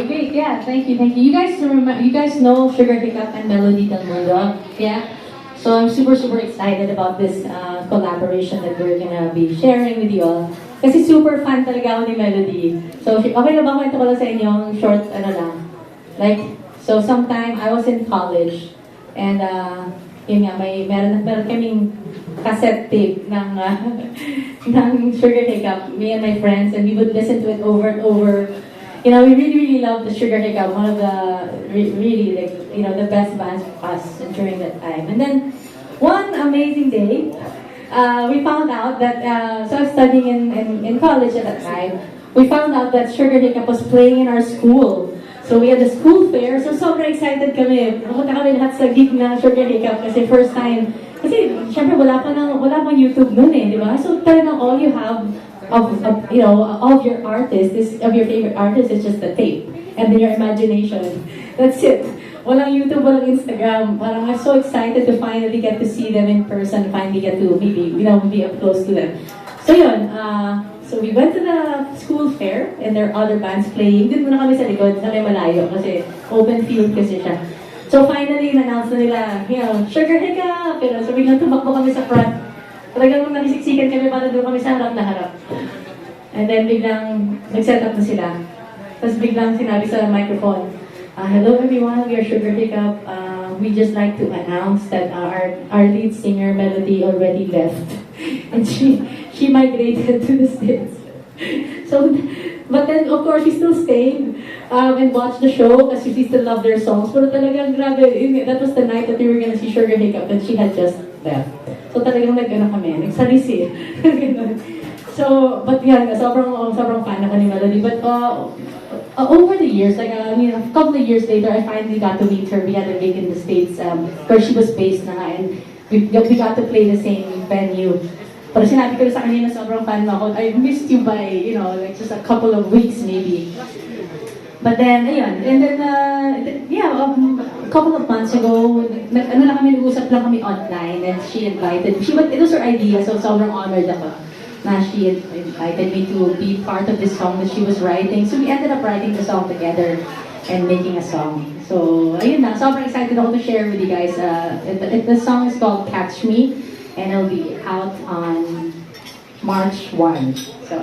Great, yeah, thank you, thank you. You guys know Sugar Hiccup and Melody del Mundo, yeah? So I'm super, super excited about this collaboration that we're gonna be sharing with you all. Kasi super fan talaga ako ni Melody. So, okay na ba kwento ko lang sa inyo yung short, ano lang? Like, so sometime I was in college and yun nga, meron kaming cassette tape ng, ng Sugar Hiccup, me and my friends, and we would listen to it over and over. You know, we really, really loved the Sugar Hiccup, one of the really, like, you know, the best bands for us during that time. And then, one amazing day, we found out that, so I was studying in college at that time, we found out that Sugar Hiccup was playing in our school. So we had a school fair, so sobrang excited kami. Nakunta kami lahat sa gig na Sugar Hiccup kasi first time. Kasi syempre wala pang YouTube noon eh, di ba? So talagang all you have of you know, of your artists, of your favorite artists is just the tape and then your imagination. That's it. Walang YouTube, walang Instagram. Parang I'm so excited to finally get to see them in person, finally get to maybe, you know, be up close to them. So yun, so we went to the school fair and there are other bands playing. Dito muna kami sa likod, sa may malayo kasi open field kasi siya. So finally, na-announce na nila, you know, Sugar Hiccup! You know, so biglang tumakbo kami sa front. Talagang nakisiksikan kami para doon kami sa harap na harap. And then biglang nag-set up na sila. Tapos biglang sinabi sa microphone, hello everyone, we are Sugar Hiccup. We just like to announce that our lead singer, Melody, already left. And she migrated to the States. So, but then, of course, we still stayed and watched the show kasi we still love their songs. Pero talagang grabe, that was the night that we were gonna see Sugar Hiccup and she had just left. So talagang nag-ano kami, nagsalisi. So, but yeah, sobrang fan ako ni Melody. But over the years, like I mean, a couple of years later, I finally got to meet her. We had a gig in the States where she was based na nga, and we got to play the same venue. Pero sinabi ko sa kanya na sobrang fan mo ako. I missed you by, you know, like just a couple of weeks maybe. But then, ayun. And then, yeah, a couple of months ago, ano lang kami, nag-usap lang kami online and she invited, it was her idea, so sobrang honored ako na she invited me to be part of this song that she was writing. So we ended up writing the song together and making a song. So, ayun na, sobrang excited ako to share with you guys. The song is called Catch Me. And it'll be out on March 1. So